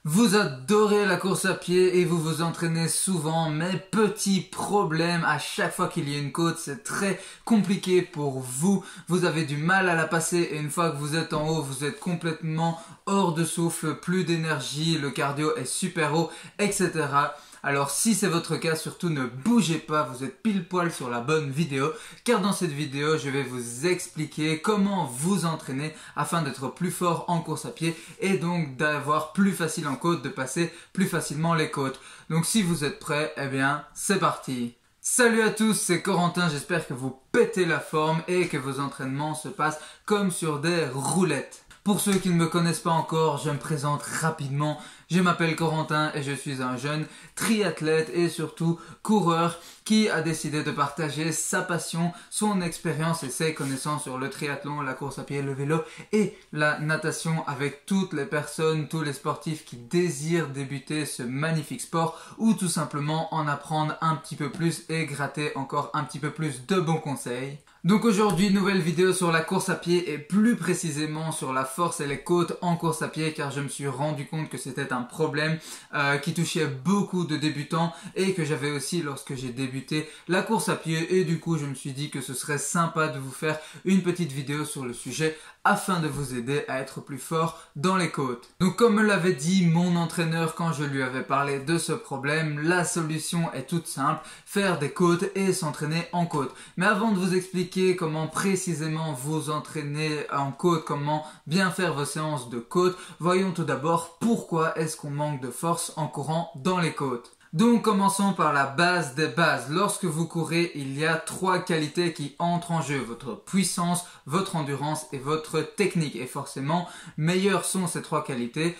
Vous adorez la course à pied et vous vous entraînez souvent, mais petit problème, à chaque fois qu'il y a une côte, c'est très compliqué pour vous. Vous avez du mal à la passer et une fois que vous êtes en haut, vous êtes complètement hors de souffle, plus d'énergie, le cardio est super haut, etc. Alors si c'est votre cas, surtout ne bougez pas, vous êtes pile poil sur la bonne vidéo, car dans cette vidéo, je vais vous expliquer comment vous entraîner afin d'être plus fort en course à pied et donc d'avoir plus facile en côte, de passer plus facilement les côtes. Donc si vous êtes prêts, eh bien c'est parti. Salut à tous, c'est Corentin, j'espère que vous pétez la forme et que vos entraînements se passent comme sur des roulettes. Pour ceux qui ne me connaissent pas encore, je me présente rapidement. Je m'appelle Corentin et je suis un jeune triathlète et surtout coureur qui a décidé de partager sa passion, son expérience et ses connaissances sur le triathlon, la course à pied, le vélo et la natation avec toutes les personnes, tous les sportifs qui désirent débuter ce magnifique sport ou tout simplement en apprendre un petit peu plus et gratter encore un petit peu plus de bons conseils. Donc aujourd'hui, nouvelle vidéo sur la course à pied et plus précisément sur la force et les côtes en course à pied car je me suis rendu compte que c'était un problème qui touchait beaucoup de débutants et que j'avais aussi lorsque j'ai débuté la course à pied et du coup je me suis dit que ce serait sympa de vous faire une petite vidéo sur le sujet afin de vous aider à être plus fort dans les côtes. Donc comme me l'avait dit mon entraîneur quand je lui avais parlé de ce problème, la solution est toute simple, faire des côtes et s'entraîner en côte. Mais avant de vous expliquer comment précisément vous entraîner en côte, comment bien faire vos séances de côte, voyons tout d'abord pourquoi est-ce qu'on manque de force en courant dans les côtes. Donc commençons par la base des bases. Lorsque vous courez, il y a 3 qualités qui entrent en jeu. Votre puissance, votre endurance et votre technique. Et forcément, meilleures sont ces 3 qualités,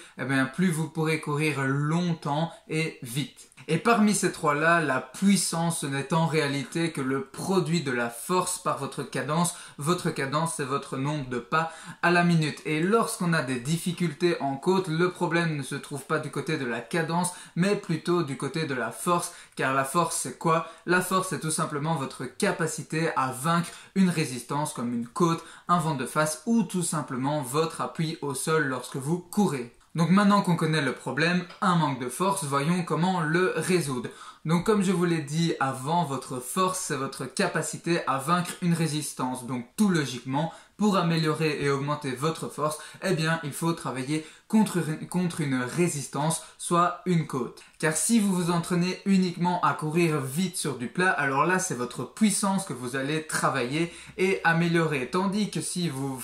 plus vous pourrez courir longtemps et vite. Et parmi ces 3-là, la puissance ce n'est en réalité que le produit de la force par votre cadence. Votre cadence, c'est votre nombre de pas à la minute. Et lorsqu'on a des difficultés en côte, le problème ne se trouve pas du côté de la cadence, mais plutôt du côté de la force. Car la force, c'est quoi? La force, c'est tout simplement votre capacité à vaincre une résistance comme une côte, un vent de face ou tout simplement votre appui au sol lorsque vous courez. Donc maintenant qu'on connaît le problème, un manque de force, voyons comment le résoudre. Donc comme je vous l'ai dit avant, votre force c'est votre capacité à vaincre une résistance. Donc tout logiquement, pour améliorer et augmenter votre force, il faut travailler contre une résistance, soit une côte. Car si vous vous entraînez uniquement à courir vite sur du plat, alors là c'est votre puissance que vous allez travailler et améliorer. Tandis que si vous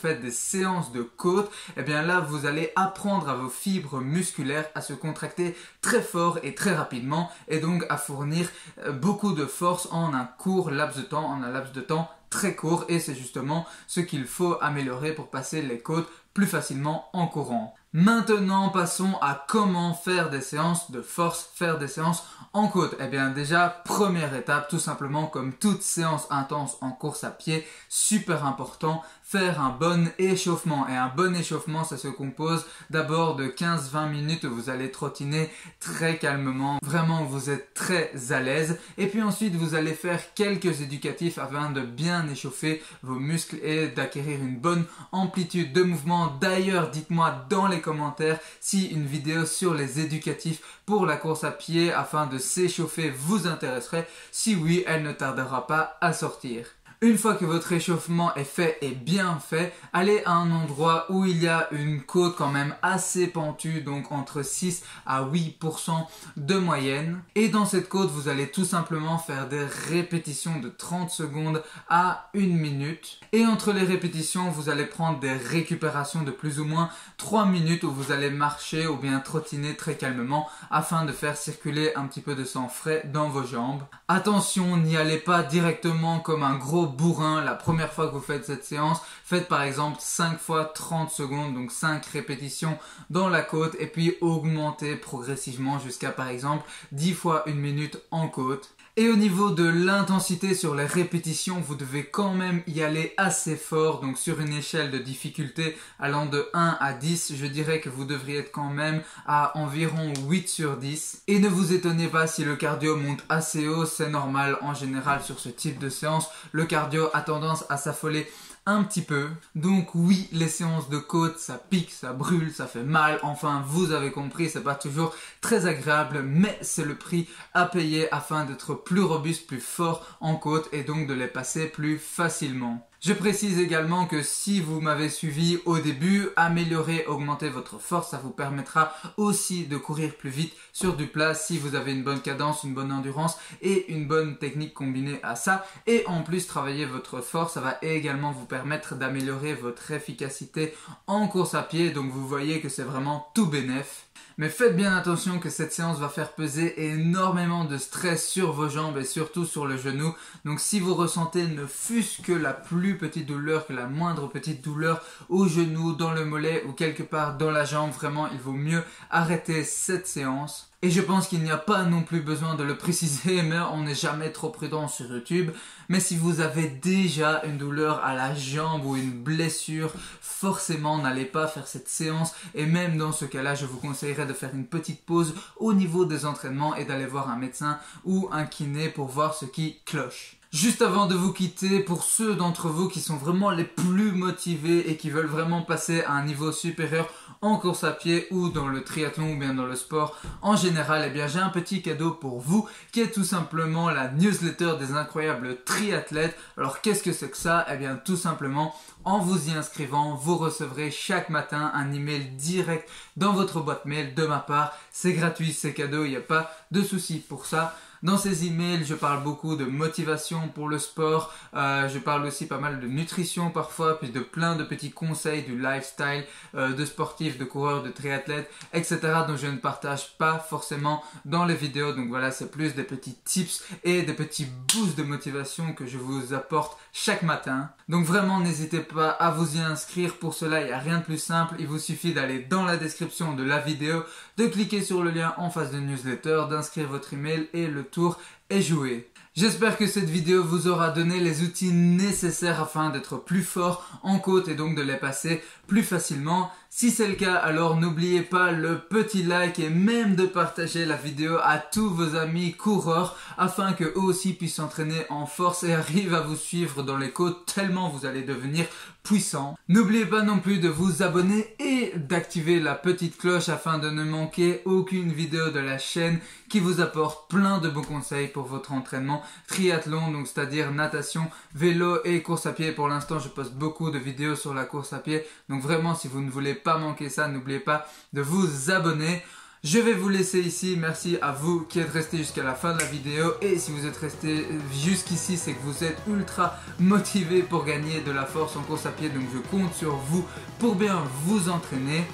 faites des séances de côte, là vous allez apprendre à vos fibres musculaires à se contracter très fort et très rapidement et donc à fournir beaucoup de force en un court laps de temps très court et c'est justement ce qu'il faut améliorer pour passer les côtes plus facilement en courant. Maintenant, passons à comment faire des séances de force, faire des séances en côte. Déjà, première étape, tout simplement comme toute séance intense en course à pied, super important, faire un bon échauffement. Et un bon échauffement, ça se compose d'abord de 15-20 minutes où vous allez trottiner très calmement. Vraiment, vous êtes très à l'aise. Et puis ensuite, vous allez faire quelques éducatifs afin de bien échauffer vos muscles et d'acquérir une bonne amplitude de mouvement. D'ailleurs, dites-moi dans les commentaires si une vidéo sur les éducatifs pour la course à pied afin de s'échauffer vous intéresserait. Si oui, elle ne tardera pas à sortir. Une fois que votre échauffement est fait et bien fait, allez à un endroit où il y a une côte quand même assez pentue, donc entre 6 à 8% de moyenne. Et dans cette côte, vous allez tout simplement faire des répétitions de 30 secondes à 1 minute. Et entre les répétitions, vous allez prendre des récupérations de plus ou moins 3 minutes où vous allez marcher ou bien trottiner très calmement afin de faire circuler un petit peu de sang frais dans vos jambes. Attention, n'y allez pas directement comme un gros bourrin la première fois que vous faites cette séance. Faites par exemple 5 fois 30 secondes, donc 5 répétitions dans la côte et puis augmentez progressivement jusqu'à par exemple 10 fois 1 minute en côte. Et au niveau de l'intensité sur les répétitions, vous devez quand même y aller assez fort. Donc sur une échelle de difficulté allant de 1 à 10, je dirais que vous devriez être quand même à environ 8 sur 10. Et ne vous étonnez pas si le cardio monte assez haut, c'est normal en général sur ce type de séance. Le cardio a tendance à s'affoler un petit peu. Donc oui, les séances de côte, ça pique, ça brûle, ça fait mal. Enfin, vous avez compris, c'est pas toujours très agréable, mais c'est le prix à payer afin d'être plus robuste, plus fort en côte et donc de les passer plus facilement. Je précise également que si vous m'avez suivi au début, améliorer, augmenter votre force, ça vous permettra aussi de courir plus vite sur du plat si vous avez une bonne cadence, une bonne endurance et une bonne technique combinée à ça. Et en plus, travailler votre force, ça va également vous permettre d'améliorer votre efficacité en course à pied. Donc vous voyez que c'est vraiment tout bénef. Mais faites bien attention que cette séance va faire peser énormément de stress sur vos jambes et surtout sur le genou. Donc si vous ressentez ne fût-ce que la plus petite douleur, que la moindre petite douleur au genou, dans le mollet ou quelque part dans la jambe, vraiment il vaut mieux arrêter cette séance. Et je pense qu'il n'y a pas non plus besoin de le préciser, mais on n'est jamais trop prudent sur YouTube. Mais si vous avez déjà une douleur à la jambe ou une blessure, forcément n'allez pas faire cette séance. Et même dans ce cas-là, je vous conseillerais de faire une petite pause au niveau des entraînements et d'aller voir un médecin ou un kiné pour voir ce qui cloche. Juste avant de vous quitter, pour ceux d'entre vous qui sont vraiment les plus motivés et qui veulent vraiment passer à un niveau supérieur en course à pied ou dans le triathlon ou bien dans le sport en général, eh bien j'ai un petit cadeau pour vous qui est tout simplement la newsletter des incroyables triathlètes. Alors qu'est-ce que c'est que ça? Eh bien tout simplement, en vous y inscrivant, vous recevrez chaque matin un email direct dans votre boîte mail de ma part. C'est gratuit, c'est cadeau, il n'y a pas de souci pour ça. Dans ces emails, je parle beaucoup de motivation pour le sport, je parle aussi pas mal de nutrition parfois, puis de plein de petits conseils du lifestyle de sportifs, de coureurs, de triathlètes, etc. dont je ne partage pas forcément dans les vidéos. Donc voilà, c'est plus des petits tips et des petits boosts de motivation que je vous apporte chaque matin. Donc vraiment, n'hésitez pas à vous y inscrire. Pour cela, il n'y a rien de plus simple. Il vous suffit d'aller dans la description de la vidéo, de cliquer sur le lien en face de newsletter, d'inscrire votre email et le tour est joué. J'espère que cette vidéo vous aura donné les outils nécessaires afin d'être plus fort en côte et donc de les passer plus facilement. Si c'est le cas, alors n'oubliez pas le petit like et même de partager la vidéo à tous vos amis coureurs afin que eux aussi puissent s'entraîner en force et arrivent à vous suivre dans les côtes tellement vous allez devenir puissant. N'oubliez pas non plus de vous abonner et d'activer la petite cloche afin de ne manquer aucune vidéo de la chaîne qui vous apporte plein de bons conseils pour votre entraînement triathlon, donc c'est-à-dire natation, vélo et course à pied. Pour l'instant, je poste beaucoup de vidéos sur la course à pied, donc vraiment si vous ne voulez pas manquer ça, n'oubliez pas de vous abonner. Je vais vous laisser ici, merci à vous qui êtes restés jusqu'à la fin de la vidéo et si vous êtes restés jusqu'ici, c'est que vous êtes ultra motivé pour gagner de la force en course à pied, donc je compte sur vous pour bien vous entraîner.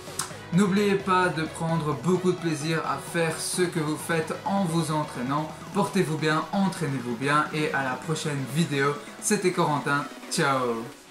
N'oubliez pas de prendre beaucoup de plaisir à faire ce que vous faites en vous entraînant. Portez-vous bien, entraînez-vous bien et à la prochaine vidéo. C'était Corentin, ciao!